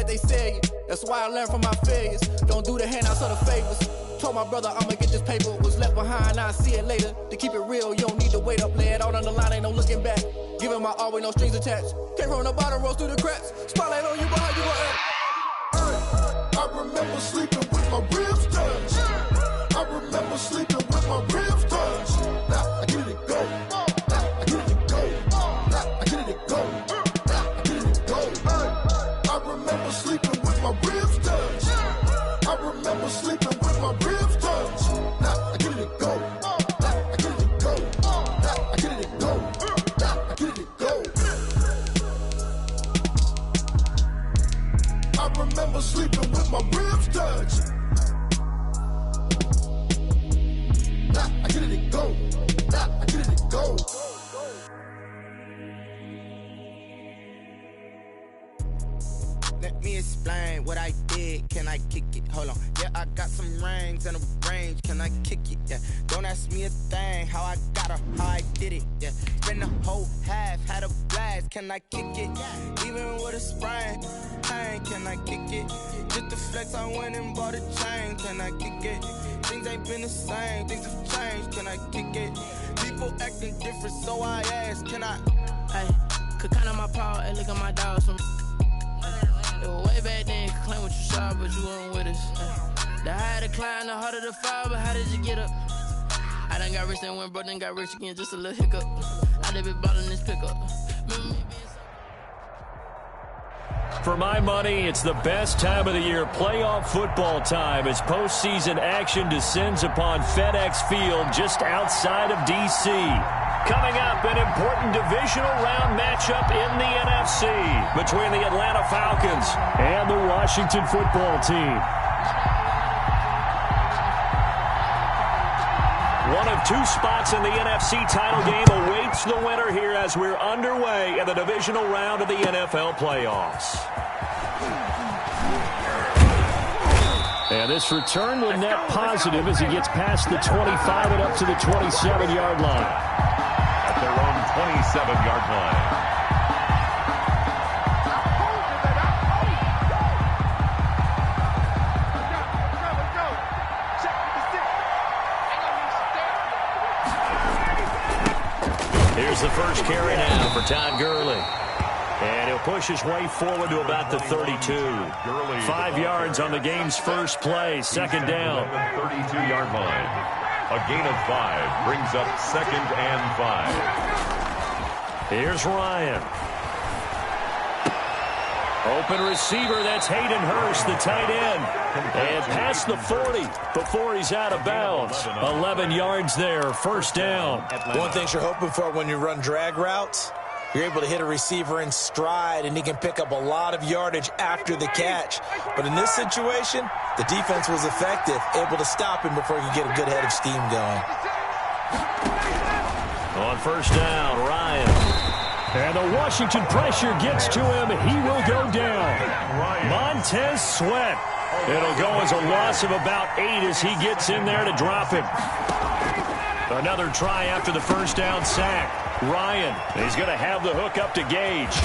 they sell you. That's why I learned from my failures. Don't do the handouts or the favors. Told my brother I'ma get this paper. Was left behind, I'll see it later. To keep it real, you don't need to wait up. Lay it out on the line, ain't no looking back. Giving my all with no strings attached. Came from the bottom, rose through the cracks. Spotlight on you, but how you gon' act? I remember sleeping with my ribs touched. I remember sleeping with my ribs touched. Now I get it go. I get it go. I get it go. I get it go. I remember sleeping with my ribs touched. I remember sleeping with my ribs touched. Now I get it go. I get it go. I get it go. I get it go. I remember sleeping with my ribs touched. I get it go. I get it go. Let me explain what I did. Can I kick it? Hold on. Yeah, I got some rings and a range. Can I kick it? Yeah. Don't ask me a thing. How I got her, how I did it. Yeah. Spend the whole half, had a blast. Can I kick it? Even with a sprain. Pain, can I kick it? Just to flex, I went and bought a chain. Can I kick it? Things ain't been the same. Things have changed. Can I kick it? People acting different, so I ask. Can I? Hey, could count on my power and look at my dogs from. It was way back then, you could claim what you saw, but you weren't with us. The higher the climb, the harder the fall, but how did you get up? I done got rich, then went broke, then got rich again, just a little hiccup. I done been ballin' this pickup. For my money, it's the best time of the year, playoff football time, as postseason action descends upon FedEx Field just outside of D.C. Coming up, an important divisional round matchup in the NFC between the Atlanta Falcons and the Washington football team. One of two spots in the NFC title game awaits the winner here as we're underway in the divisional round of the NFL playoffs. And this return will net positive as he gets past the 25 and up to the 27-yard line. At their own 27-yard line. Here's the first carry now for Todd Gurley. And he'll push his way forward to about the 32. 5 yards on the game's first play, second down. 32-yard line. A gain of 5 brings up 2nd and 5. Here's Ryan. Open receiver, that's Hayden Hurst, the tight end. And past the 40 before he's out of bounds. 11 yards there, first down. One thing you're hoping for when you run drag routes, you're able to hit a receiver in stride, and he can pick up a lot of yardage after the catch. But in this situation, the defense was effective, able to stop him before he could get a good head of steam going. On first down, Ryan. And the Washington pressure gets to him. He will go down. Montez Sweat. It'll go as a loss of about 8 as he gets in there to drop him. Another try after the first down sack. Ryan, he's going to have the hook up to Gage.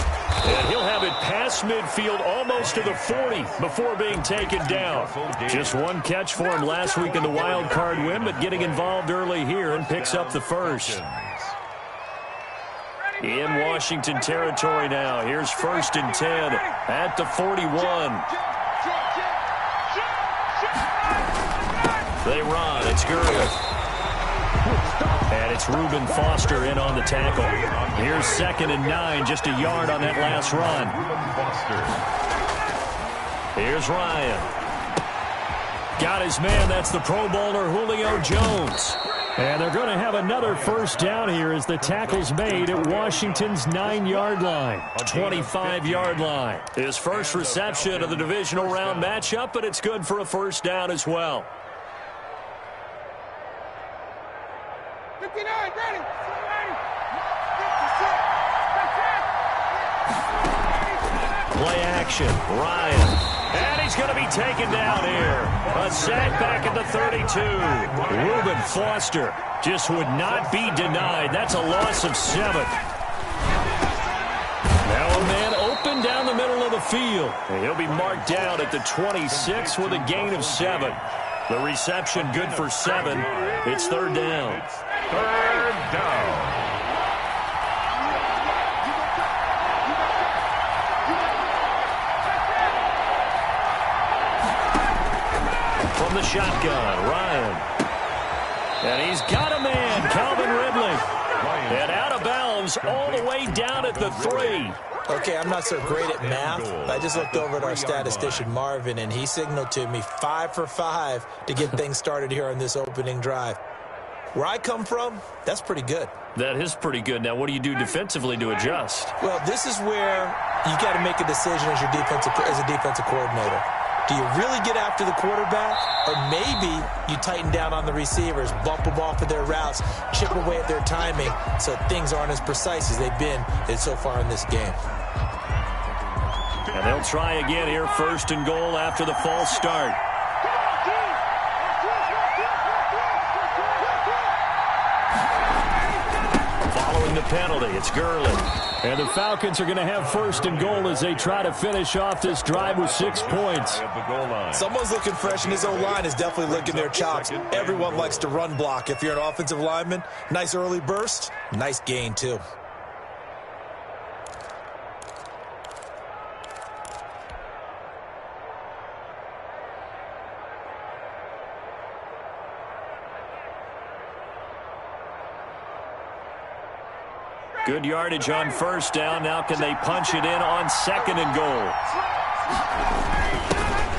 And he'll have it past midfield almost to the 40 before being taken down. Just one catch for him last week in the wild card win, but getting involved early here and picks up the first. In Washington territory now. Here's 1st and 10 at the 41. They run. It's Gurley. And it's Reuben Foster in on the tackle. Here's 2nd and 9, just a yard on that last run. Here's Ryan. Got his man. That's the Pro Bowler Julio Jones. And they're going to have another first down here as the tackle's made at Washington's 9-yard line, 25-yard line. His first reception of the divisional round matchup, but it's good for a first down as well. 59, ready. Play action, Ryan. And he's going to be taken down here. A sack back at the 32. Reuben Foster just would not be denied. That's a loss of 7. Now a man open down the middle of the field. And he'll be marked down at the 26 with a gain of 7. The reception good for 7. It's third down. Third down. From the shotgun, Ryan. And he's got a man, Calvin Ridley. And out of bounds all the way down at the 3. Okay, I'm not so great at math, but I just looked over at our statistician, Marvin, and he signaled to me 5 for 5 to get things started here on this opening drive. Where I come from, that's pretty good. That is pretty good. Now, what do you do defensively to adjust? Well, this is where you got to make a decision as a defensive coordinator. Do you really get after the quarterback, or maybe you tighten down on the receivers, bump them off of their routes, chip away at their timing so things aren't as precise as they've been so far in this game? And they'll try again here, first and goal after the false start. Following the penalty, it's Gurley. And the Falcons are going to have first and goal as they try to finish off this drive with 6 points. Someone's looking fresh, and his O-line is definitely licking their chops. Everyone likes to run block. If you're an offensive lineman, nice early burst, nice gain too. Good yardage on first down. Now can they punch it in on second and goal?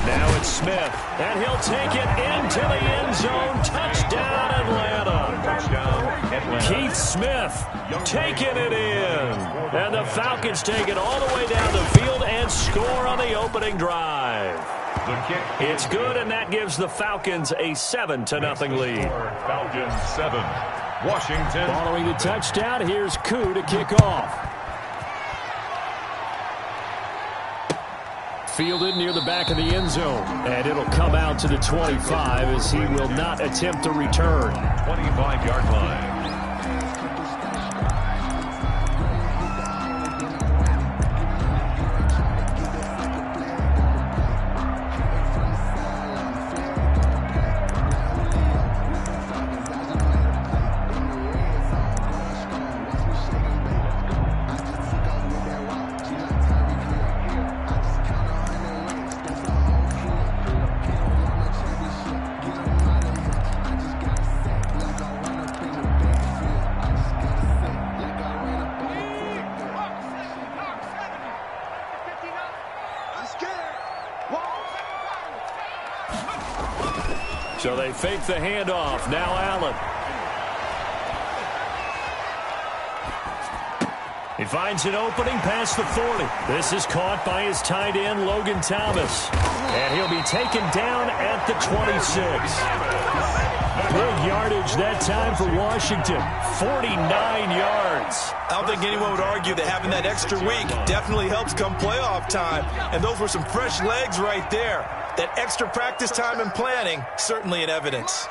Now it's Smith, and he'll take it into the end zone. Touchdown, Atlanta. Touchdown, Atlanta. Keith Smith taking it in. And the Falcons take it all the way down the field and score on the opening drive. The kick. It's good, and that gives the Falcons a 7-0 lead. Falcons 7. Washington. Following the touchdown, here's Koo to kick off. Fielded near the back of the end zone. And it'll come out to the 25 as he will not attempt to return. 25-yard line. So they fake the handoff. Now Allen. He finds an opening past the 40. This is caught by his tight end, Logan Thomas. And he'll be taken down at the 26. Big yardage that time for Washington. 49 yards. I don't think anyone would argue that having that extra week definitely helps come playoff time. And those were some fresh legs right there. That extra practice time and planning, certainly in evidence.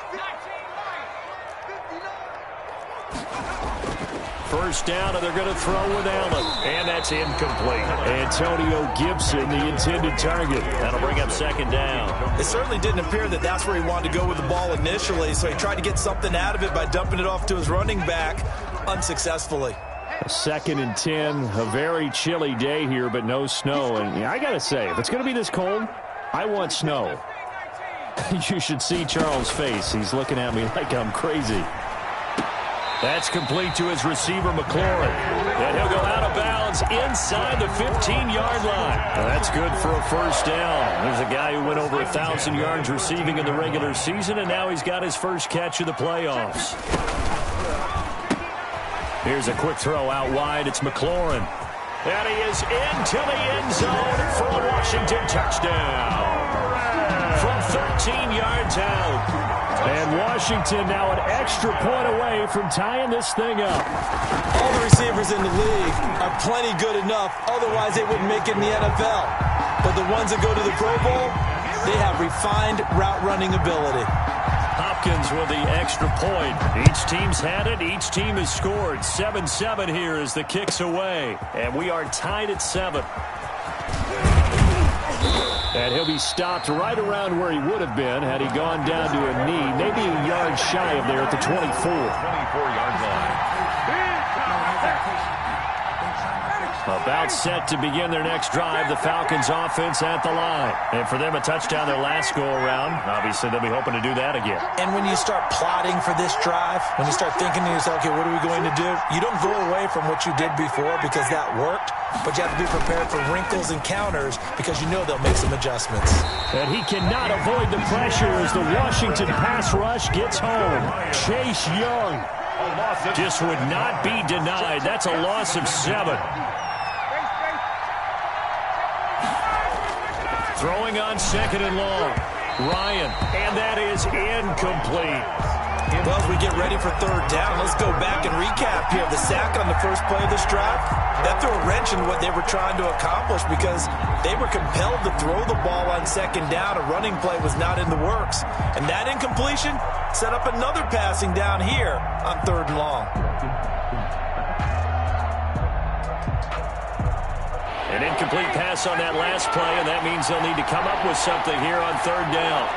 First down, and they're going to throw with Allen. And that's incomplete. Antonio Gibson, the intended target. That'll bring up second down. It certainly didn't appear that that's where he wanted to go with the ball initially, so he tried to get something out of it by dumping it off to his running back unsuccessfully. A 2nd and 10, a very chilly day here, but no snow. And I got to say, if it's going to be this cold, I want snow. You should see Charles' face. He's looking at me like I'm crazy. That's complete to his receiver, McLaurin. And he'll go out of bounds inside the 15-yard line. Well, that's good for a first down. There's a guy who went over 1,000 yards receiving in the regular season, and now he's got his first catch of the playoffs. Here's a quick throw out wide. It's McLaurin. And he is into the end zone for a Washington touchdown. From 13 yards out. And Washington now an extra point away from tying this thing up. All the receivers in the league are plenty good enough. Otherwise, they wouldn't make it in the NFL. But the ones that go to the Pro Bowl, they have refined route running ability. Hopkins with the extra point. Each team's had it. Each team has scored. 7-7 here as the kick's away. And we are tied at 7. And he'll be stopped right around where he would have been had he gone down to a knee, maybe a yard shy of there at the 24. 24-yard line. About set to begin their next drive, the Falcons offense at the line. And for them, a touchdown their last go-around. Obviously, they'll be hoping to do that again. And when you start plotting for this drive, when you start thinking to yourself, okay, what are we going to do? You don't go away from what you did before because that worked, but you have to be prepared for wrinkles and counters because you know they'll make some adjustments. And he cannot avoid the pressure as the Washington pass rush gets home. Chase Young just would not be denied. That's a loss of 7. Throwing on 2nd and long. Ryan, and that is incomplete. Well, as we get ready for 3rd down, let's go back and recap here. The sack on the first play of this drive, that threw a wrench in what they were trying to accomplish because they were compelled to throw the ball on 2nd down. A running play was not in the works. And that incompletion set up another passing down here on 3rd and long. An incomplete pass on that last play, and that means they'll need to come up with something here on 3rd down.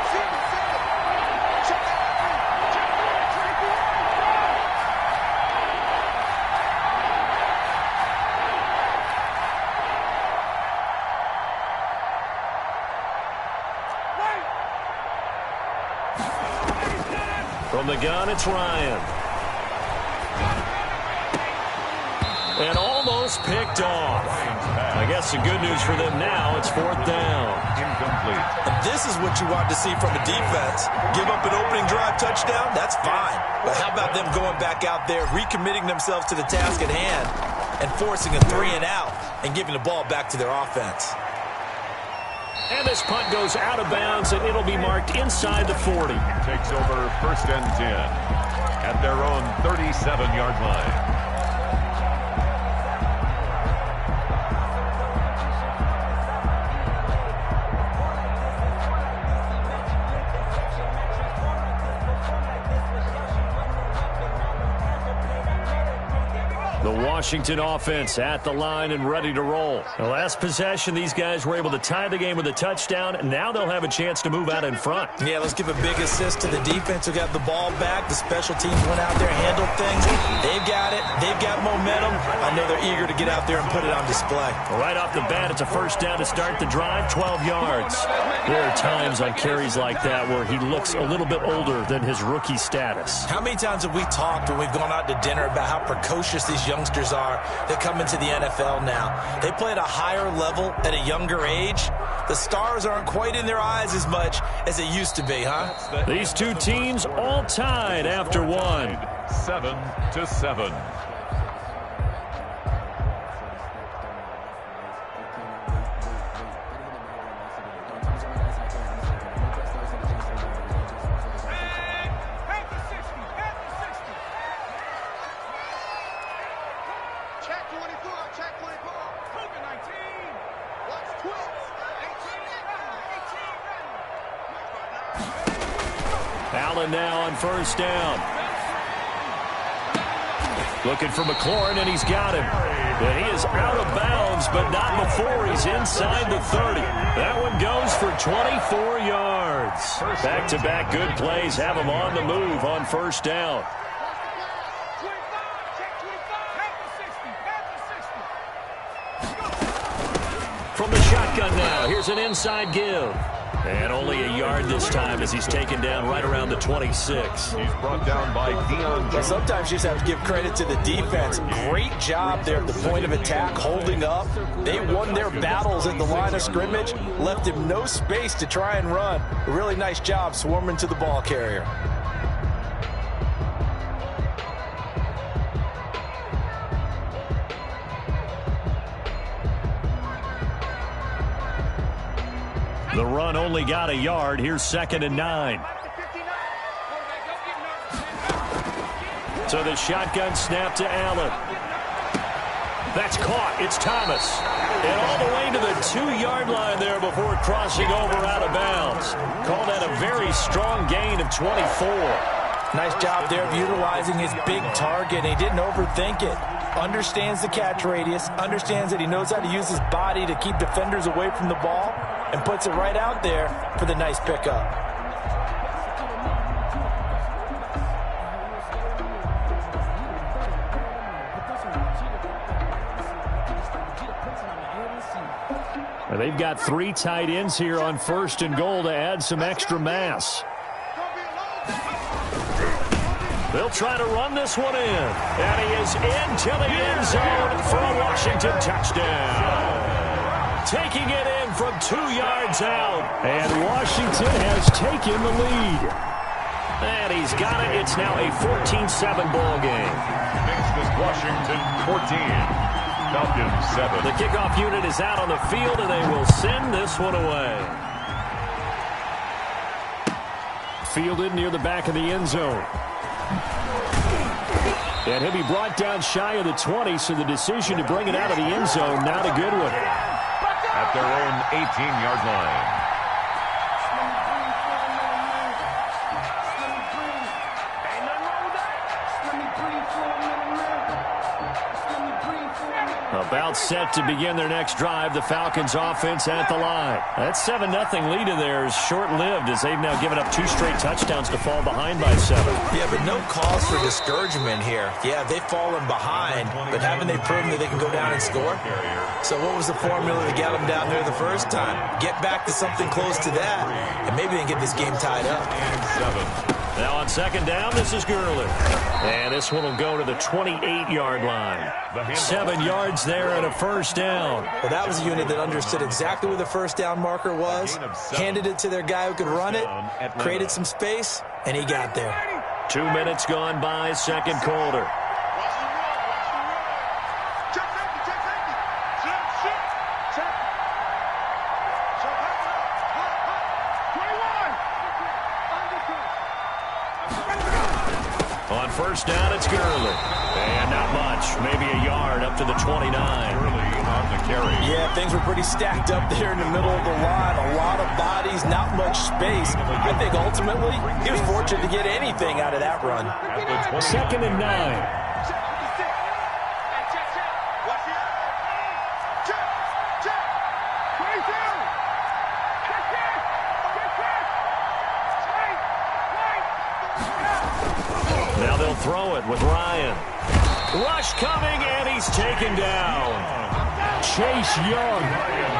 From the gun, it's Ryan. And almost picked off. I guess the good news for them now, it's 4th down. Incomplete. This is what you want to see from a defense. Give up an opening drive touchdown, that's fine. But how about them going back out there, recommitting themselves to the task at hand, and forcing a 3 and out, and giving the ball back to their offense. And this punt goes out of bounds, and it'll be marked inside the 40. Takes over 1st and 10 at their own 37-yard line. The Washington offense at the line and ready to roll. The last possession, these guys were able to tie the game with a touchdown, and now they'll have a chance to move out in front. Yeah, let's give a big assist to the defense who got the ball back. The special teams went out there, handled things. They've got it. They've got momentum. I know they're eager to get out there and put it on display. Right off the bat, it's a 1st down to start the drive, 12 yards. There are times on carries like that where he looks a little bit older than his rookie status. How many times have we talked when we've gone out to dinner about how precocious these youngsters are that come into the NFL now? They play at a higher level at a younger age. The stars aren't quite in their eyes as much as it used to be, huh? These two teams all tied after 1. 7-7. Allen now on 1st down. Looking for McLaurin, and he's got him. And he is out of bounds, but not before he's inside the 30. That one goes for 24 yards. Back-to-back good plays have him on the move on 1st down. From the shotgun now, here's an inside give. And only a yard this time as he's taken down right around the 26. He's brought down by Deion Jones. Sometimes you just have to give credit to the defense. Great job there at the point of attack, holding up. They won their battles at the line of scrimmage, left him no space to try and run. A really nice job swarming to the ball carrier. The run only got a yard. Here's 2nd and 9. So the shotgun snap to Allen. That's caught. It's Thomas. And all the way to the 2-yard line there before crossing over out of bounds. Call that a very strong gain of 24. Nice job there of utilizing his big target. He didn't overthink it. Understands the catch radius. Understands that he knows how to use his body to keep defenders away from the ball. and puts it right out there for the nice pickup. They've got 3 tight ends here on 1st and goal to add some extra mass. They'll try to run this one in. And he is into the end zone for a Washington touchdown. Taking it in from 2 yards out. And Washington has taken the lead. And he's got it. It's now a 14-7 ball game. Makes this Washington 14. Falcons 7. The kickoff unit is out on the field, and they will send this one away. Fielded near the back of the end zone. And he'll be brought down shy of the 20, so the decision to bring it out of the end zone, not a good one. At their own 18-yard line. About set to begin their next drive, the Falcons offense at the line. That 7-0 lead of theirs short-lived as they've now given up 2 straight touchdowns to fall behind by 7. Yeah, but no cause for discouragement here. Yeah, they've fallen behind, but haven't they proven that they can go down and score? So what was the formula to get them down there the first time? Get back to something close to that, and maybe they can get this game tied up. Now on 2nd down, this is Gurley. And this one will go to the 28-yard line. 7 yards there and a 1st down. Well, that was a unit that understood exactly where the 1st down marker was, handed it to their guy who could run it, created some space, and he got there. 2 minutes gone by, 2nd quarter. On 1st down, it's Gurley. And not much. Maybe a yard up to the 29. Gurley on the carry. Yeah, things were pretty stacked up there in the middle of the line. A lot of bodies, not much space. I think ultimately he was fortunate to get anything out of that run. 2nd and 9. Now they'll throw it with Ryan. Rush coming, and he's taken down. Chase Young,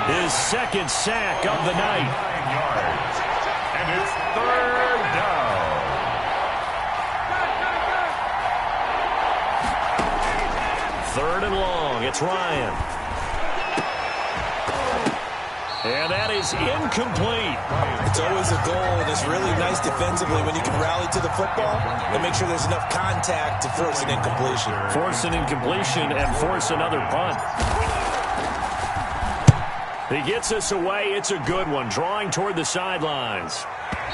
his 2nd sack of the night. 9 yards. And it's 3rd down. Third and long. It's Ryan. And that is incomplete. It's always a goal, and it's really nice defensively when you can rally to the football and make sure there's enough contact to force an incompletion. Force an incompletion and force another punt. He gets us away. It's a good one, drawing toward the sidelines.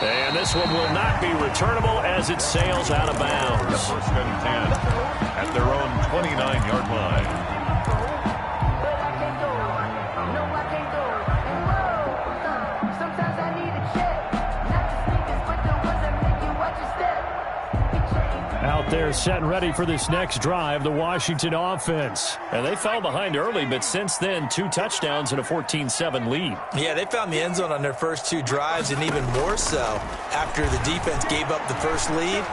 And this one will not be returnable as it sails out of bounds. 1st and 10 at their own 29-yard line. Out there set and ready for this next drive, the Washington offense. And they fell behind early, but since then, 2 touchdowns and a 14-7 lead. Yeah, they found the end zone on their first 2 drives, and even more so after the defense gave up the first lead.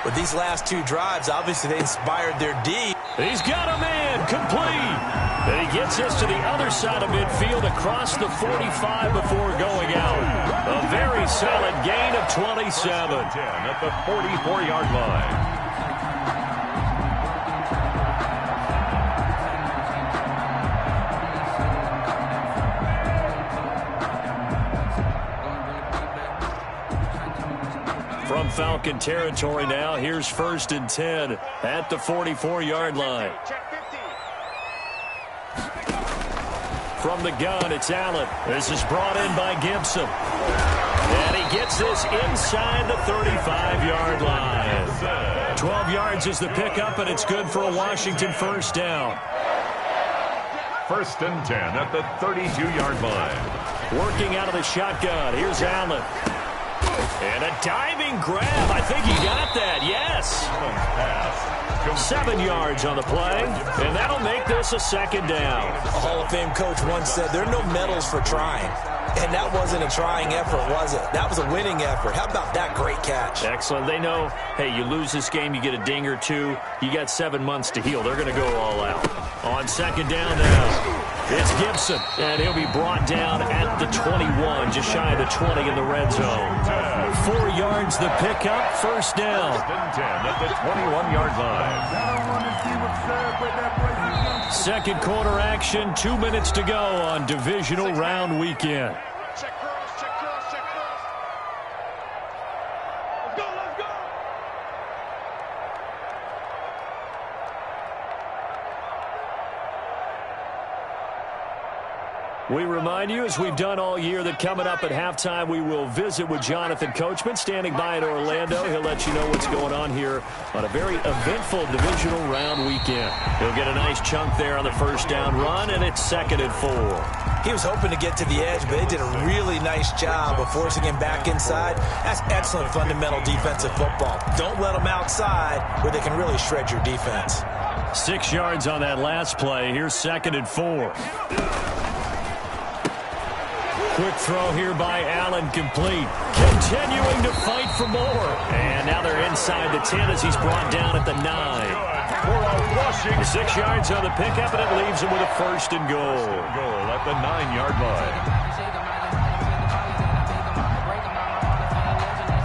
With these last 2 drives, obviously they inspired their D. He's got a man, complete. And he gets us to the other side of midfield across the 45 before going out. A very solid gain of 27. 10 at the 44-yard line. From Falcon territory now, here's 1st and 10 at the 44-yard line. From the gun, it's Allen. This is brought in by Gibson. And he gets this inside the 35-yard line. 12 yards is the pickup, and it's good for a Washington 1st down. 1st and 10 at the 32-yard line. Working out of the shotgun. Here's Allen. And a diving grab. I think he got that. Yes. 7 yards on the play. And that'll make this a 2nd down. A Hall of Fame coach once said there are no medals for trying. And that wasn't a trying effort, was it? That was a winning effort. How about that great catch? Excellent. They know, hey, you lose this game, you get a ding or two, you got 7 months to heal. They're going to go all out. On second down now, it's Gibson, and he'll be brought down at the 21, just shy of the 20 in the red zone. 4 yards the pickup, first down. 10 at the 21-yard line. Second quarter action, 2 minutes to go on divisional round weekend. Check cross, check cross, check cross. Let's go, let's go. We remind you, as we've done all year, that coming up at halftime, we will visit with Jonathan Coachman, standing by in Orlando. He'll let you know what's going on here on a very eventful divisional round weekend. He'll get a nice chunk there on the first down run, and it's 2nd and 4. He was hoping to get to the edge, but they did a really nice job of forcing him back inside. That's excellent fundamental defensive football. Don't let them outside where they can really shred your defense. 6 yards on that last play. Here's 2nd and 4. Quick throw here by Allen, complete. Continuing to fight for more. And now they're inside the 10 as he's brought down at the 9. 6 yards on the pickup, and it leaves him with a 1st and goal. Goal at the 9-yard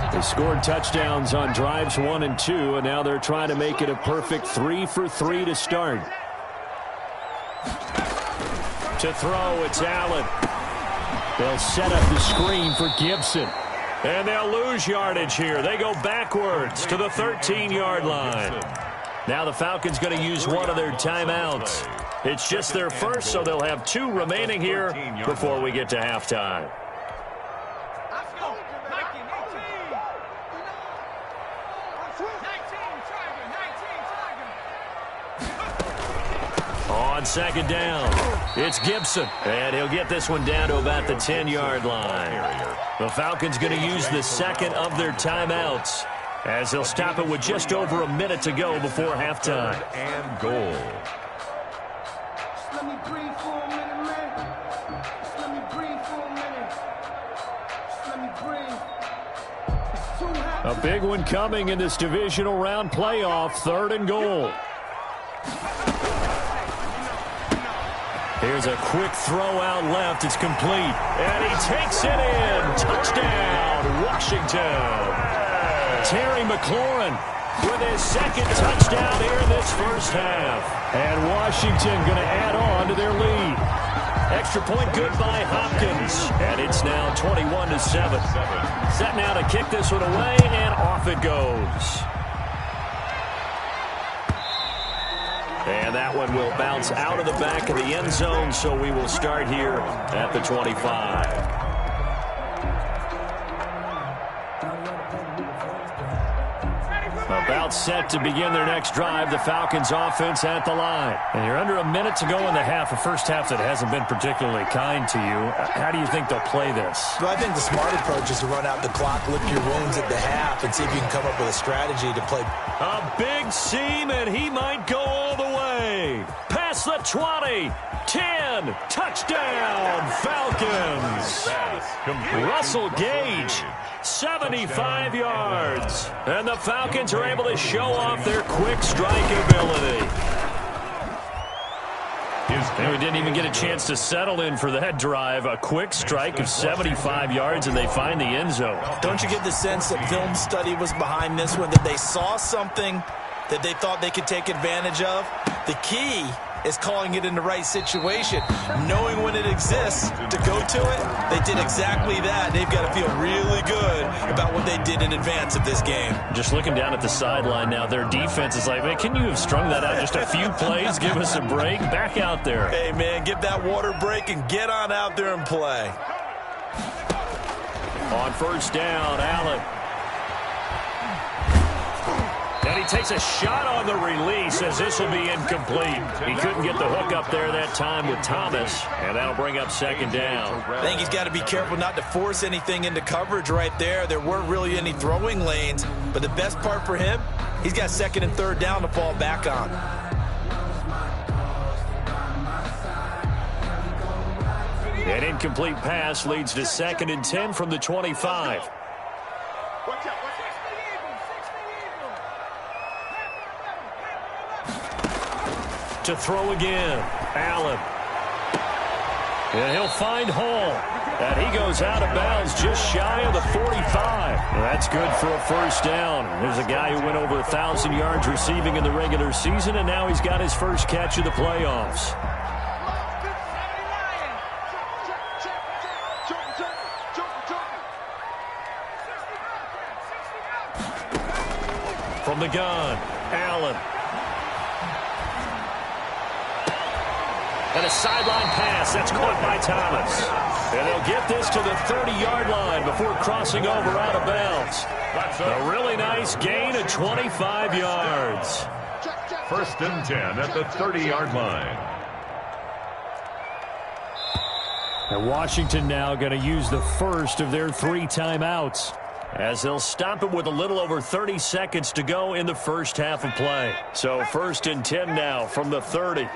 line. They scored touchdowns on drives 1 and 2, and now they're trying to make it a perfect 3 for 3 to start. To throw, it's Allen. They'll set up the screen for Gibson. And they'll lose yardage here. They go backwards to the 13-yard line. Now the Falcons going to use one of their timeouts. It's just their first, so they'll have 2 remaining here before we get to halftime. On second down, it's Gibson, and he'll get this one down to about the 10-yard line. The Falcons going to use the second of their timeouts as they'll stop it with just over a minute to go before halftime. And goal. Just let me breathe for a minute, man. Just let me breathe for a minute. Just let me breathe. It's too hot. A big one coming in this divisional round playoff, 3rd and goal. Here's a quick throw out left. It's complete. And he takes it in. Touchdown, Washington. Terry McLaurin with his 2nd touchdown here in this first half. And Washington going to add on to their lead. Extra point good by Hopkins. And it's now 21-7. Set now to kick this one away, and off it goes. And that one will bounce out of the back of the end zone, so we will start here at the 25. About set to begin their next drive, the Falcons offense at the line. And you're under a minute to go in the half, a first half that hasn't been particularly kind to you. How do you think they'll play this? Well, I think the smart approach is to run out the clock, lick your wounds at the half, and see if you can come up with a strategy to play. A big seam, and he might go all the way. Past the 20, 10, touchdown, Falcons. Russell Gage, 75 yards. And the Falcons are able to show off their quick strike ability. And we didn't even get a chance to settle in for that drive. A quick strike of 75 yards, and they find the end zone. Don't you get the sense that film study was behind this one, that they saw something that they thought they could take advantage of? The key is calling it in the right situation, knowing when it exists to go to it. They did exactly that. They've got to feel really good about what they did in advance of this game. Just looking down at the sideline now, their defense is like, man, can you have strung that out just a few plays? Give us a break. Back out there. Hey, man, give that water break and get on out there and play. On first down, Allen. And he takes a shot on the release as this will be incomplete. He couldn't get the hook up there that time with Thomas, and that'll bring up 2nd down. I think he's got to be careful not to force anything into coverage right there. There weren't really any throwing lanes, but the best part for him, he's got 2nd and 3rd down to fall back on. An incomplete pass leads to 2nd and 10 from the 25. To throw again, Allen. And he'll find Hall. And he goes out of bounds just shy of the 45. That's good for a first down. There's a guy who went over 1,000 yards receiving in the regular season, and now he's got his first catch of the playoffs. From the gun, Allen. And a sideline pass. That's caught by Thomas. And they'll get this to the 30-yard line before crossing over out of bounds. A really nice gain of 25 yards. 1st and 10 at the 30-yard line. And Washington now going to use the first of their 3 timeouts, as they'll stop it with a little over 30 seconds to go in the first half of play. So 1st and 10 now from the 30.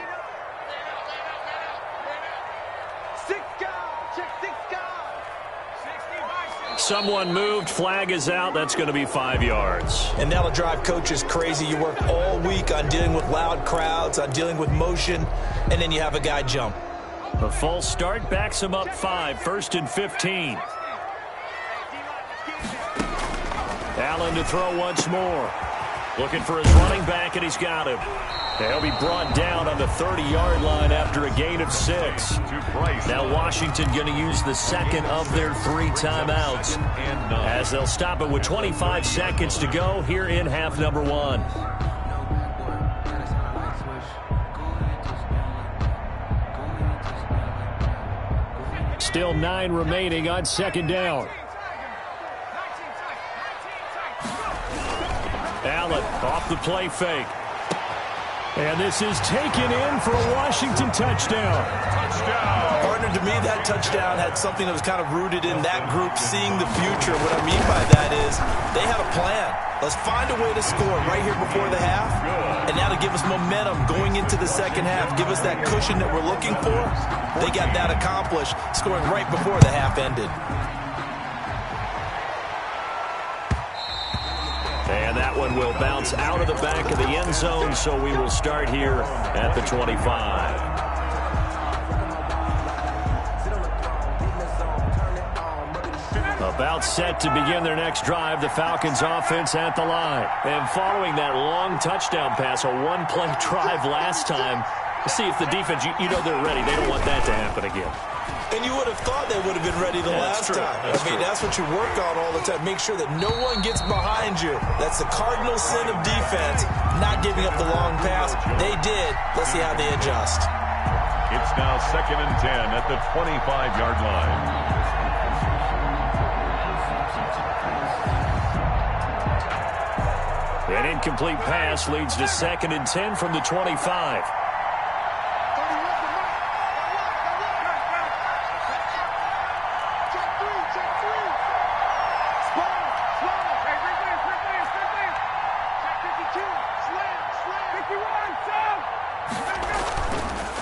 Someone moved, flag is out. That's going to be 5 yards. And that'll drive coaches crazy. You work all week on dealing with loud crowds, on dealing with motion, and then you have a guy jump. A false start backs him up 5, 1st and 15. Allen to throw once more. Looking for his running back, and he's got him. He'll be brought down on the 30-yard line after a gain of 6. Now Washington going to use the 2nd of their 3 timeouts, as they'll stop it with 25 seconds to go here in half number 1. Still 9 remaining on 2nd down. Allen off the play fake. And this is taken in for a Washington touchdown. Partner, to me, that touchdown had something that was kind of rooted in that group seeing the future. What I mean by that is they had a plan. Let's find a way to score right here before the half. And that'll give us momentum going into the second half. Give us that cushion that we're looking for. They got that accomplished, scoring right before the half ended. And that one will bounce out of the back of the end zone, so we will start here at the 25. About set to begin their next drive, the Falcons offense at the line. And following that long touchdown pass, a one-play drive last time, see if the defense, you know they're ready. They don't want that to happen again. And you would have thought they would have been ready the last time. That's what you work on all the time. Make sure that no one gets behind you. That's the cardinal sin of defense, not giving up the long pass. They did. Let's see how they adjust. It's now 2nd and 10 at the 25-yard line. An incomplete pass leads to 2nd and 10 from the 25.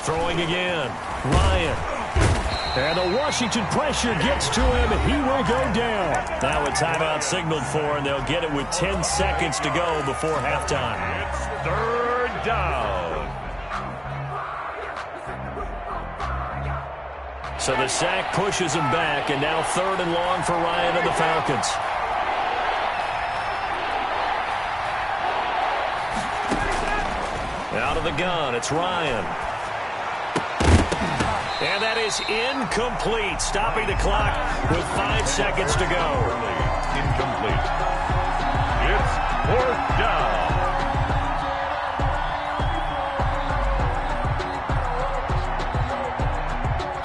Throwing again, Ryan. And the Washington pressure gets to him, and he will go down. Now a timeout signaled for, and they'll get it with 10 seconds to go before halftime. It's 3rd down. So the sack pushes him back, and now 3rd and long for Ryan and the Falcons. Out of the gun, it's Ryan. And that is incomplete, stopping the clock with 5 seconds to go. Incomplete. It's 4th down.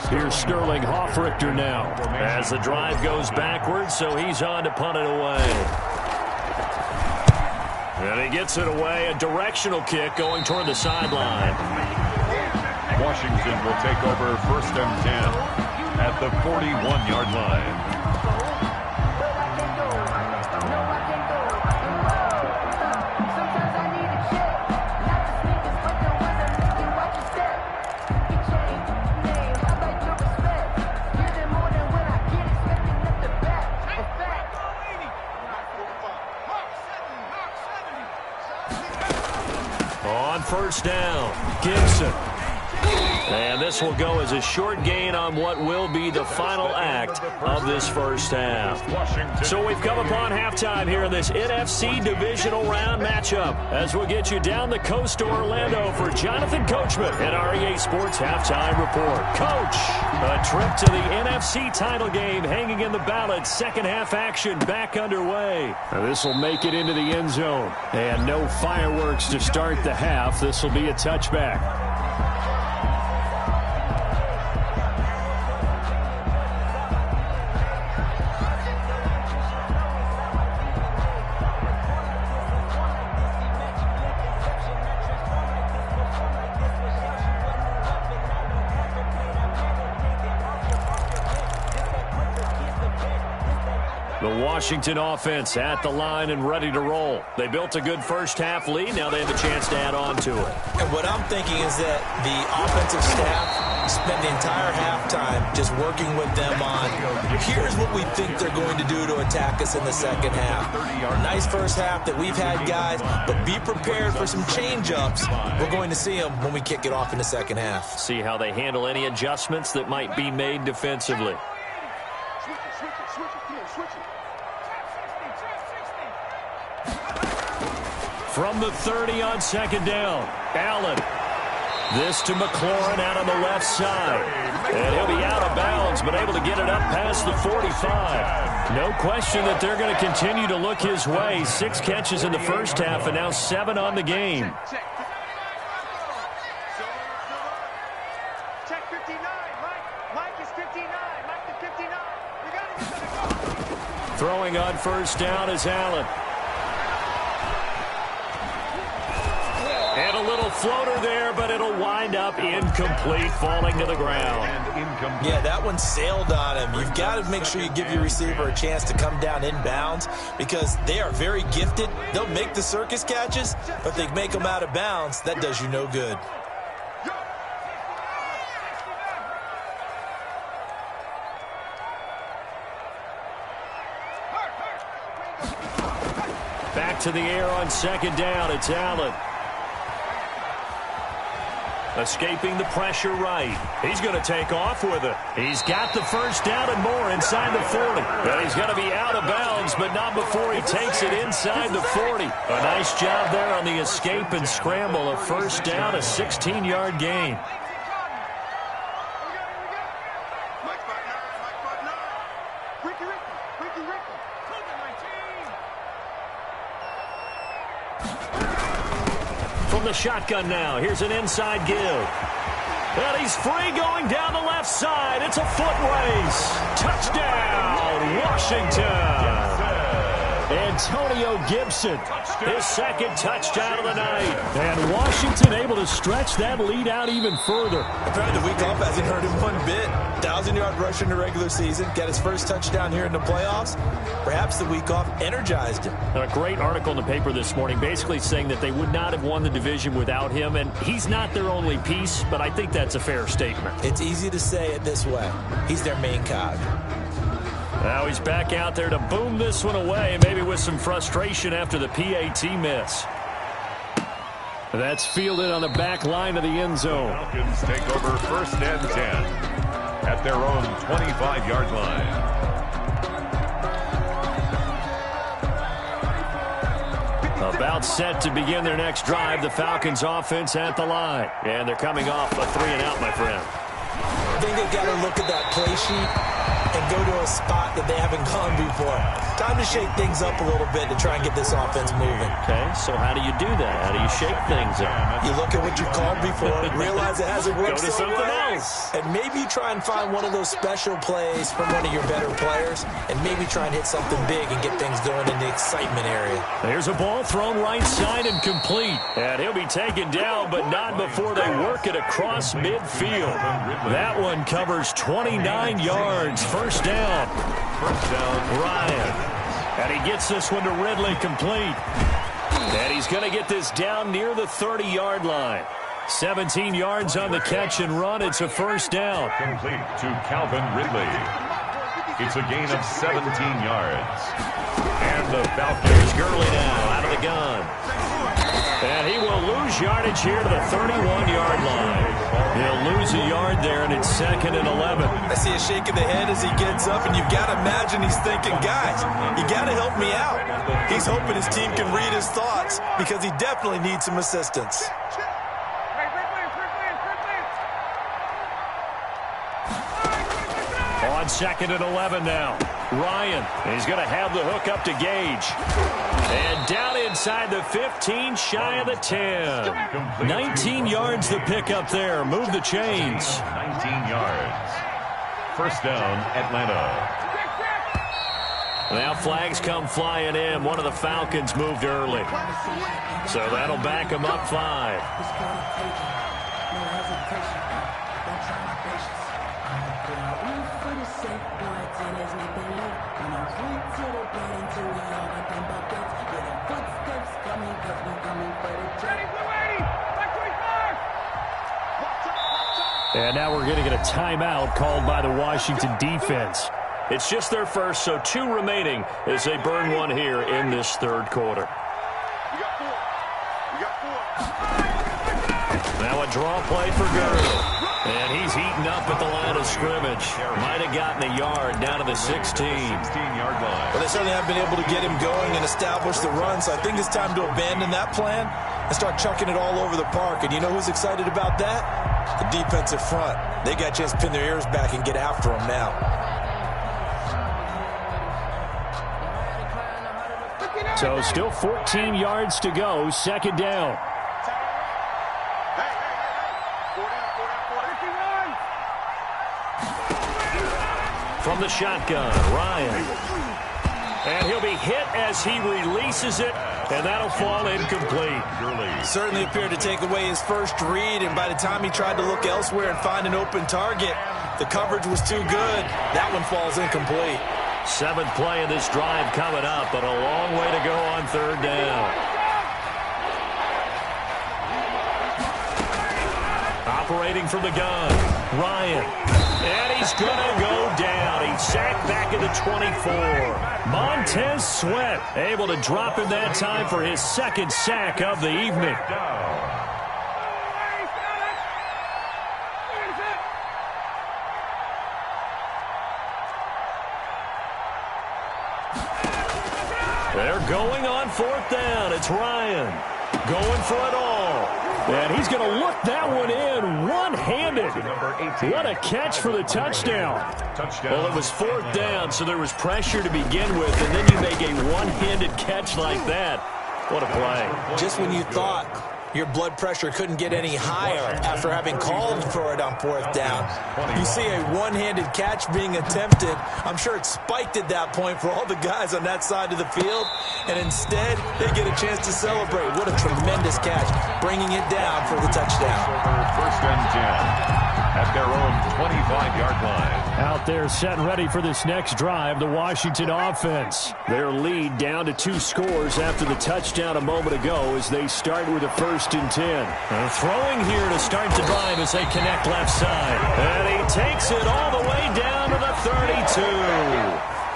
Here's Sterling Hoffrichter now, as the drive goes backwards, so he's on to punt it away. And he gets it away, a directional kick going toward the sideline. Washington will take over 1st and 10 at the 41-yard line. first down. Gibson. And this will go as a short gain on what will be the final act of this first half. So we've come upon halftime here in this NFC Divisional Round matchup as we'll get you down the coast to Orlando for Jonathan Coachman at our EA Sports Halftime Report. Coach, a trip to the NFC title game hanging in the balance. Second half action back underway. This will make it into the end zone. And no fireworks to start the half. This will be a touchback. The Washington offense at the line and ready to roll. They built a good first half lead. Now they have a chance to add on to it. And what I'm thinking is that the offensive staff spent the entire halftime just working with them on, here's what we think they're going to do to attack us in the second half. A nice first half that we've had, guys, but be prepared for some change-ups. We're going to see them when we kick it off in the second half. See how they handle any adjustments that might be made defensively. From the 30 on second down, Allen. This to McLaurin out on the left side. And he'll be out of bounds, but able to get it up past the 45. No question that they're going to continue to look his way. 6 catches in the first half and now 7 on the game. Check 59. Mike is 59. Mike is 59. We got to Throwing on first down is Allen. And a little floater there, but it'll wind up incomplete, falling to the ground. Yeah, that one sailed on him. You've got to make sure you give your receiver a chance to come down inbounds because they are very gifted. They'll make the circus catches, but they make them out of bounds. That does you no good. Back to the air on second down. It's Allen. Escaping the pressure right. He's going to take off with it. He's got the first down and more inside the 40. But he's going to be out of bounds, but not before he takes it inside the 40. A nice job there on the escape and scramble. A first down, a 16-yard gain. The shotgun now. Here's an inside give. And he's free going down the left side. It's a foot race. Touchdown, Washington. Antonio Gibson, his second touchdown of the night. And Washington able to stretch that lead out even further. Apparently the week off hasn't hurt him one bit. 1,000-yard rush in the regular season. Got his first touchdown here in the playoffs. Perhaps the week off energized him. A great article in the paper this morning basically saying that they would not have won the division without him. And he's not their only piece, but I think that's a fair statement. It's easy to say it this way. He's their main cog. Now he's back out there to boom this one away, maybe with some frustration after the PAT miss. That's fielded on the back line of the end zone. Falcons take over first and 10 at their own 25-yard line. About set to begin their next drive, the Falcons offense at the line. And they're coming off a 3-and-out, my friend. I think they've got to look at that play sheet and go to a spot that they haven't gone before. Time to shake things up a little bit to try and get this offense moving. Okay, so how do you do that? How do you shake things up? You look at what you've called before, realize it hasn't worked Go to something else. and maybe you try and find one of those special plays from one of your better players, and maybe try and hit something big and get things going in the excitement area. There's a ball thrown right side and complete. And he'll be taken down, but not before they work it across midfield. That one covers 29 yards. First down. Ryan. And he gets this one to Ridley complete. And he's going to get this down near the 30-yard line. 17 yards on the catch and run. It's a first down. Complete to Calvin Ridley. It's a gain of 17 yards. And the Falcons. There's Gurley now out of the gun. And he will lose yardage here to the 31-yard line. He'll lose a yard there, and it's 2nd and 11. I see a shake of the head as he gets up, and you've got to imagine he's thinking, guys, you got to help me out. He's hoping his team can read his thoughts because he definitely needs some assistance. On 2nd and 11 now. Ryan, he's going to have the hook up to Gage. And down inside the 15, shy of the 10. 19 yards the pickup there. Move the chains. 19 yards. First down, Atlanta. Now flags come flying in. One of the Falcons moved early. So that'll back him up 5. And now we're going to get a timeout called by the Washington defense. It's just their first, so 2 remaining as they burn one here in this 3rd quarter. Now a draw play for Girdle. And he's heating up at the line of scrimmage. Might have gotten a yard down to the 16-yard line. Well, they certainly have been able to get him going and establish the run, so I think it's time to abandon that plan and start chucking it all over the park. And you know who's excited about that? The defensive front. They got a chance to pin their ears back and get after him now. So still 14 yards to go, 2nd down. From the shotgun, Ryan. And he'll be hit as he releases it, and that'll fall incomplete. Certainly appeared to take away his first read, and by the time he tried to look elsewhere and find an open target, the coverage was too good. That one falls incomplete. 7th play of this drive coming up, but a long way to go on 3rd down. Operating from the gun, Ryan. And he's going to go down. He's sacked back at the 24. Montez Sweat able to drop him that time for his 2nd sack of the evening. They're going on 4th down. It's Ryan going for it all. And he's going to look that one in one-handed. What a catch for the touchdown. Well, it was 4th down, so there was pressure to begin with, and then you make a one-handed catch like that. What a play. Just when you thought your blood pressure couldn't get any higher after having called for it on 4th down, you see a one-handed catch being attempted. I'm sure it spiked at that point for all the guys on that side of the field, and instead they get a chance to celebrate. What a tremendous catch, bringing it down for the touchdown. First and 10 at their own 25-yard line. Out there set ready for this next drive, the Washington offense. Their lead down to 2 scores after the touchdown a moment ago as they start with a 1st and 10. And throwing here to start the drive as they connect left side. And he takes it all the way down to the 32.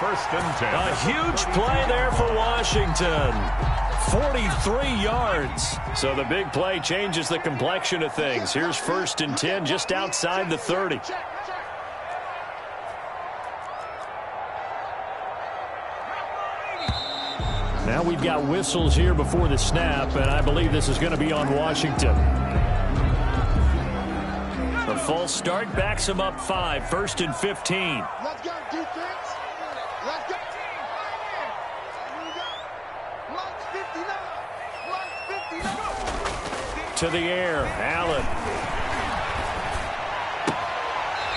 1st and 10. A huge play there for Washington. 43 yards. So the big play changes the complexion of things. Here's 1st and 10 just outside the 30. Now we've got whistles here before the snap, and I believe this is going to be on Washington. The false start backs him up 5, 1st and 15. Let's go, defense. Let's go, team. Let's 59. To the air, Allen.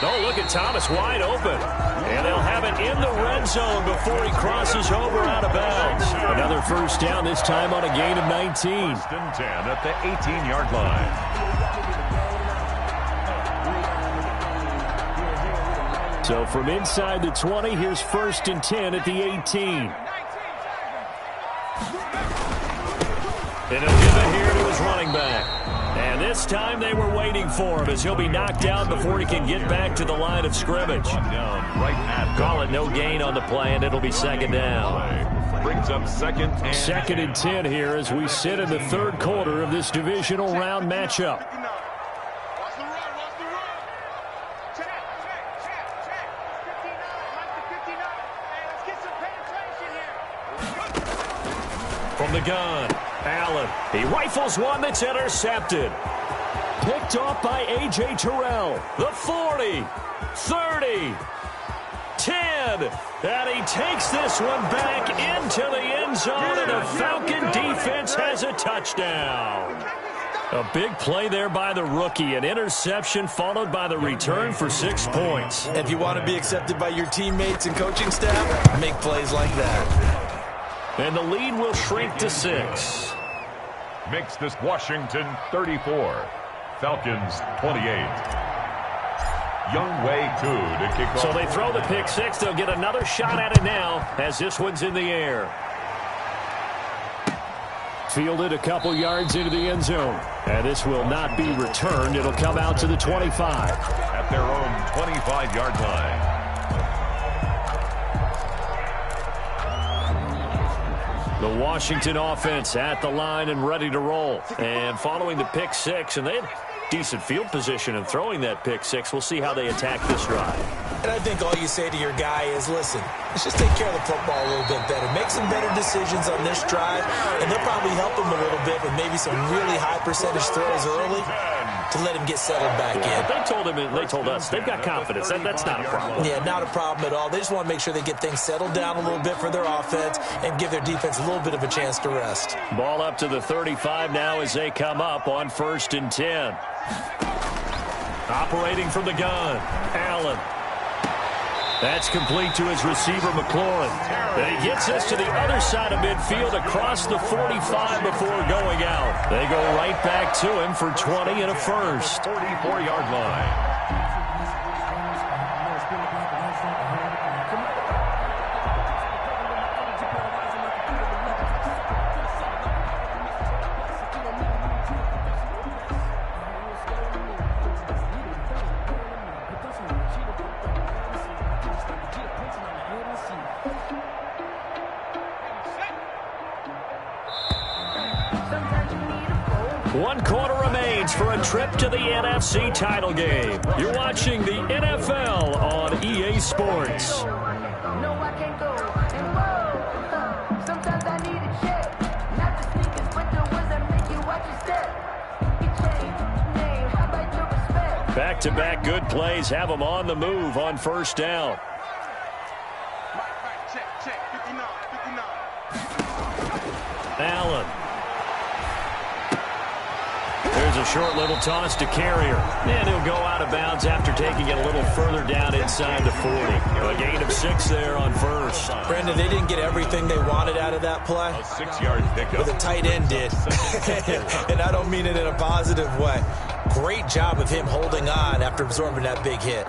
Oh, look at Thomas wide open. And they'll have it in the red zone before he crosses over out of bounds. Another 1st down, this time on a gain of 19. 1st and 10 at the 18-yard line. So from inside the 20, here's 1st and 10 at the 18. And he'll give it here to his running back. And this time they were waiting for him as he'll be knocked down before he can get back to the line of scrimmage. Down right at Call it no gain on the play, and it'll be 2nd down. brings up second and 10 here as we sit in the third quarter of this divisional round matchup. Watch the run, watch the run. Check. 59, like the 59. Hey, let's get some penetration here. From the gun, Allen. He rifles one that's intercepted. Picked off by A.J. Terrell. The 40, 30, 10. And he takes this one back into the end zone, and the Falcon defense has a touchdown. A big play there by the rookie. An interception followed by the return for 6 points. If you want to be accepted by your teammates and coaching staff, make plays like that. And the lead will shrink to 6. makes this Washington 34. Falcons 28. Younghoe Koo to kick off. So they throw the pick six. They'll get another shot at it now as this one's in the air. Fielded a couple yards into the end zone. And this will not be returned. It'll come out to the 25. At their own 25-yard line. The Washington offense at the line and ready to roll. And following the pick six, and they had decent field position in throwing that pick six. We'll see how they attack this drive. And I think all you say to your guy is, listen, let's just take care of the football a little bit better. Make some better decisions on this drive, and they'll probably help him a little bit with maybe some really high percentage throws early to let him get settled back in. But they told us they've got confidence. That's not a problem. Yeah, not a problem at all. They just want to make sure they get things settled down a little bit for their offense and give their defense a little bit of a chance to rest. Ball up to the 35 now as they come up on 1st and 10. Operating from the gun, Allen. That's complete to his receiver, McLaurin. And he gets us to the other side of midfield across the 45 before going out. They go right back to him for 20 and a first. 44-yard line. One quarter remains for a trip to the NFC title game. You're watching the NFL on EA Sports. Back-to-back good plays have them on the move on first down. Check, 59. Allen. There's a short little toss to Carrier. And he'll go out of bounds after taking it a little further down inside the 40. A gain of 6 there on first. Brandon, they didn't get everything they wanted out of that play. A 6-yard pickup. But the tight end did. And I don't mean it in a positive way. Great job of him holding on after absorbing that big hit.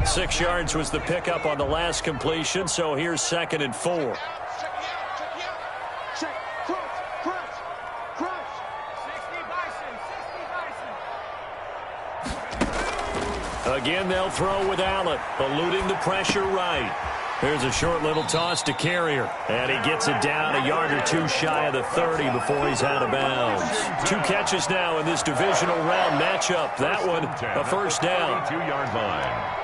6 yards was the pickup on the last completion, so here's 2nd and 4. Check, crunch. 60 Bison. Again, they'll throw with Allen, eluding the pressure right. Here's a short little toss to Carrier, and he gets it down a yard or two shy of the 30 before he's out of bounds. 2 catches now in this divisional round matchup. That one, a first down. 2-yard line.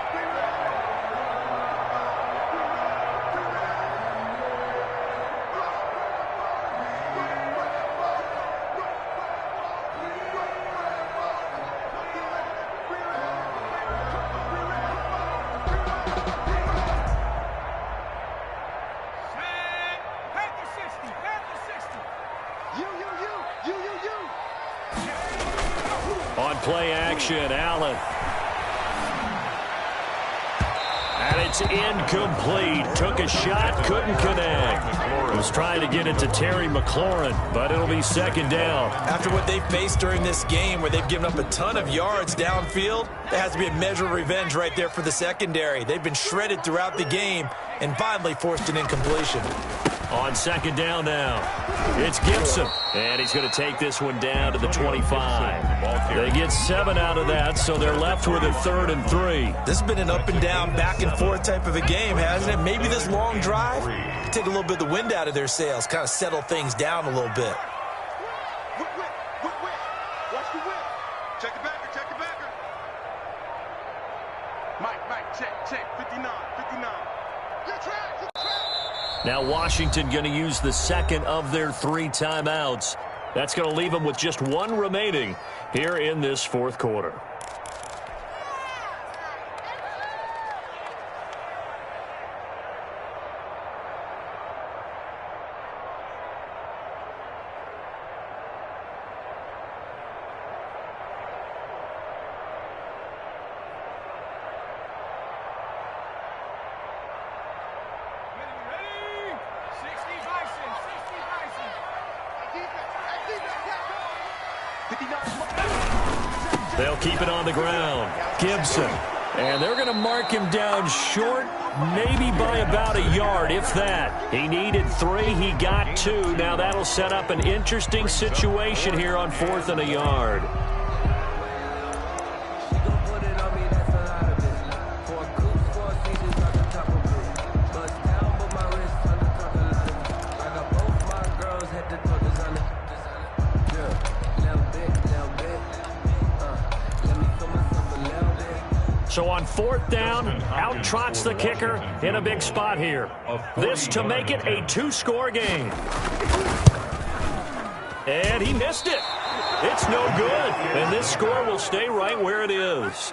On play action, Allen. And it's incomplete. Took a shot, couldn't connect. Was trying to get it to Terry McLaurin, but it'll be 2nd down. After what they've faced during this game where they've given up a ton of yards downfield, there has to be a measure of revenge right there for the secondary. They've been shredded throughout the game and finally forced an incompletion. On 2nd down now, it's Gibson. And he's going to take this one down to the 25. Ball They get 7 out of that, so they're left with a 3rd and 3. This has been an up-and-down, back-and-forth type of a game, hasn't it? Maybe this long drive take a little bit of the wind out of their sails, kind of settle things down a little bit. Watch the whip. Check the backer, check the backer. Mike, check. 59. You're trash. Now Washington going to use the second of their 3 timeouts. That's going to leave them with just 1 remaining here in this 4th quarter. They'll keep it on the ground. Gibson. And they're going to mark him down short, maybe by about a yard, if that. He needed 3. He got 2. Now that'll set up an interesting situation here on 4th and a yard. So on 4th down, out trots the kicker in a big spot here. This to make it a 2-score game. And he missed it. It's no good. And this score will stay right where it is.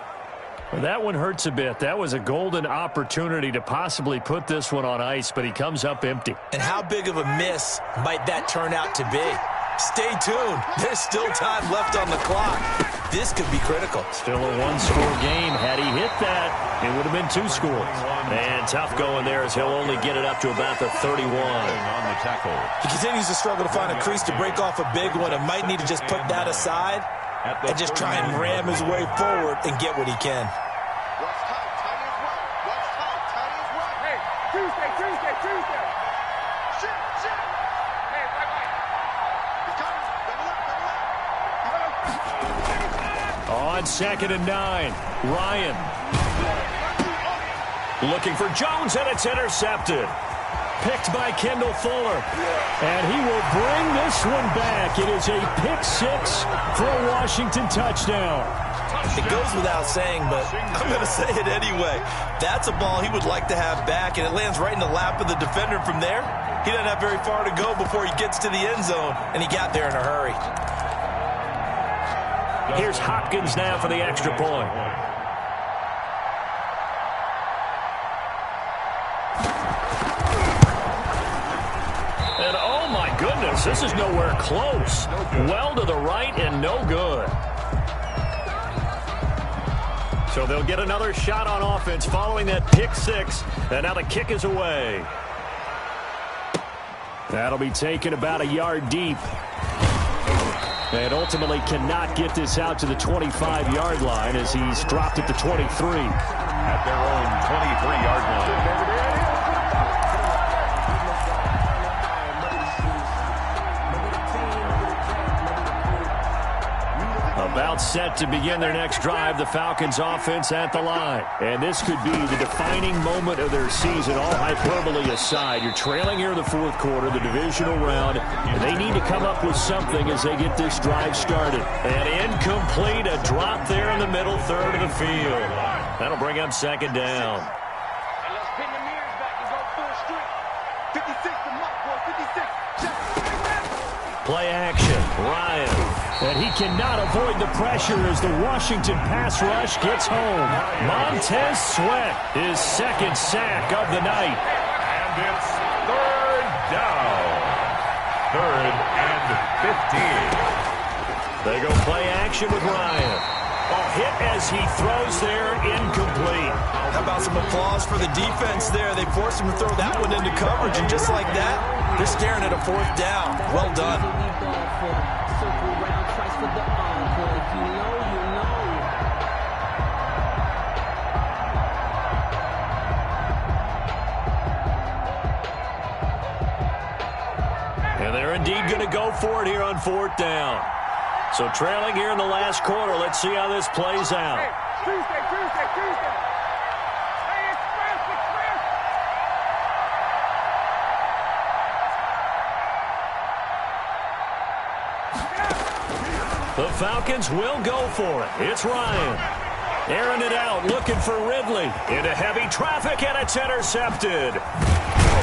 Well, that one hurts a bit. That was a golden opportunity to possibly put this one on ice, but he comes up empty. And how big of a miss might that turn out to be? Stay tuned. There's still time left on the clock. This could be critical. Still a 1-score game. Had he hit that, it would have been 2 scores. And tough going there as he'll only get it up to about the 31. On the tackle. He continues to struggle to find a crease to break off a big one and might need to just put that aside and just try and ram his way forward and get what he can. Watch tight, tight is right. Watch tight, tight is right. Hey, Tuesday. Shit. Hey, right. He's coming. Double up. On 2nd and 9, Ryan. Looking for Jones, and it's intercepted. Picked by Kendall Fuller. And he will bring this one back. It is a pick 6 for a Washington touchdown. It goes without saying, but I'm going to say it anyway. That's a ball he would like to have back, and it lands right in the lap of the defender from there. He doesn't have very far to go before he gets to the end zone, and he got there in a hurry. Here's Hopkins now for the extra point. And oh my goodness, this is nowhere close. Well to the right and no good. So they'll get another shot on offense following that pick 6. And now the kick is away. That'll be taken about a yard deep. And ultimately cannot get this out to the 25-yard line as he's dropped at the 23. At their own 23-yard line. About set to begin their next drive, the Falcons offense at the line. And this could be the defining moment of their season, all hyperbole aside. You're trailing here in the 4th quarter, the divisional round, and they need to come up with something as they get this drive started. And incomplete, a drop there in the middle third of the field. That'll bring up 2nd down. And let's pin the mirrors back and go full street. 56 to Mike, boy, 56. Play action, Ryan. And he cannot avoid the pressure as the Washington pass rush gets home. Montez Sweat, his 2nd sack of the night. And it's 3rd down. 3rd and 15. They go play action with Ryan. A hit as he throws there, incomplete. How about some applause for the defense there? They forced him to throw that one into coverage, and just like that, they're staring at a 4th down. Well done. And they're indeed going to go for it here on 4th down. So trailing here in the last quarter. Let's see how this plays out. Hey, Tuesday. Hey, express. The Falcons will go for it. It's Ryan. Airing it out, looking for Ridley. Into heavy traffic, and it's intercepted.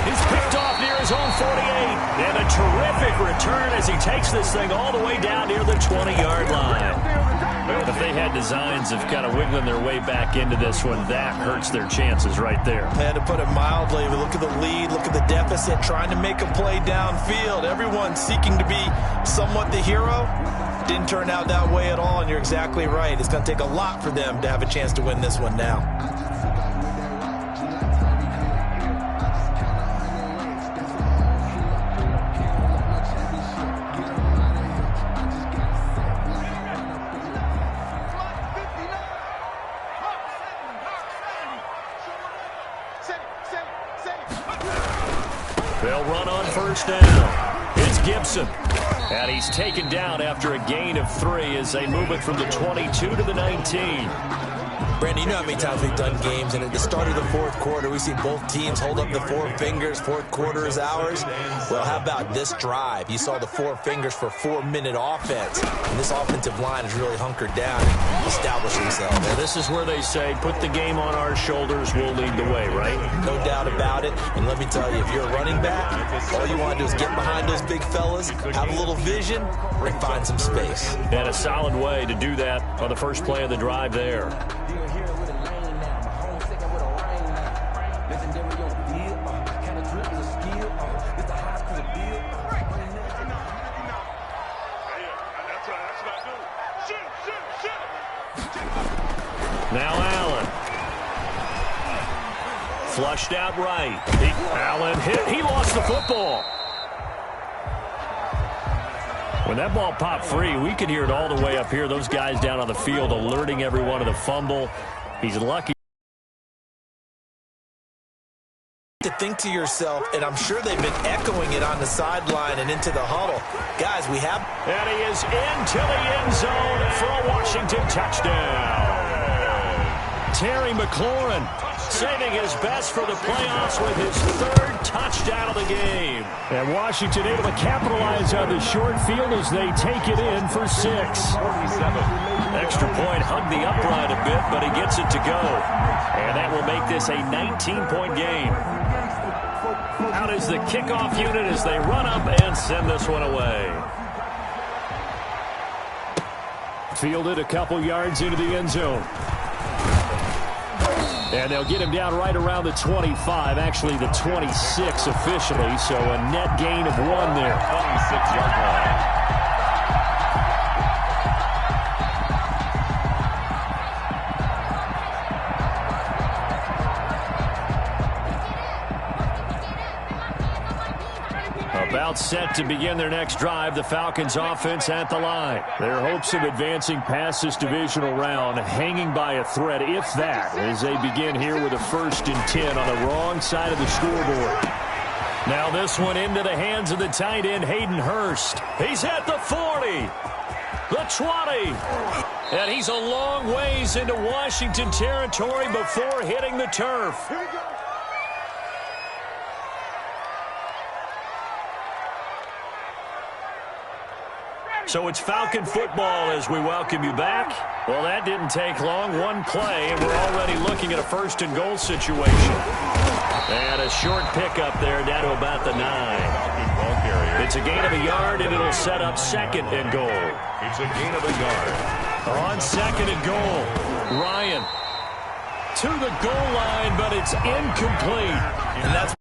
He's picked off near his own 48. And a terrific return as he takes this thing all the way down near the 20-yard line. If they had designs of kind of wiggling their way back into this one, that hurts their chances right there. I had to put it mildly. Look at the lead, look at the deficit, trying to make a play downfield. Everyone seeking to be somewhat the hero. Didn't turn out that way at all, and you're exactly right. It's going to take a lot for them to have a chance to win this one now. They'll run on first down. It's Gibson. And he's taken down after a gain of 3 as they move it from the 22 to the 19. Brandon, you know how many times we've done games, and at the start of the fourth quarter, we see both teams hold up the 4 fingers. Fourth quarter is ours. Well, how about this drive? You saw the 4 fingers for 4-minute offense. And this offensive line has really hunkered down and established themselves. And this is where they say, put the game on our shoulders, we'll lead the way, right? No doubt about it. And let me tell you, if you're a running back, all you want to do is get behind those big fellas, have a little vision, and find some space. And a solid way to do that on the first play of the drive there. Now Allen. Flushed out right. Allen hit. He lost the football. When that ball popped free, we could hear it all the way up here. Those guys down on the field alerting everyone of the fumble. He's lucky. To think to yourself, and I'm sure they've been echoing it on the sideline and into the huddle. Guys, we have... And he is into the end zone for a Washington touchdown. Terry McLaurin saving his best for the playoffs with his 3rd touchdown of the game. And Washington able to capitalize on the short field as they take it in for 6. Extra point hugged the upright a bit, but he gets it to go. And that will make this a 19-point game. Out is the kickoff unit as they run up and send this one away. Fielded a couple yards into the end zone. And they'll get him down right around the 25, actually the 26 officially, so a net gain of 1 there. 26-yard line. About set to begin their next drive, the Falcons offense at the line. Their hopes of advancing past this divisional round hanging by a thread, if that, as they begin here with a 1st and 10 on the wrong side of the scoreboard. Now this one into the hands of the tight end, Hayden Hurst. He's at the 40, the 20, and he's a long ways into Washington territory before hitting the turf. So it's Falcon football as we welcome you back. Well, that didn't take long. 1 play, and we're already looking at a 1st and goal situation. And a short pickup there down to about the 9. It's a gain of a yard, and it'll set up 2nd and goal. It's a gain of a yard. On 2nd and goal, Ryan to the goal line, but it's incomplete. And that's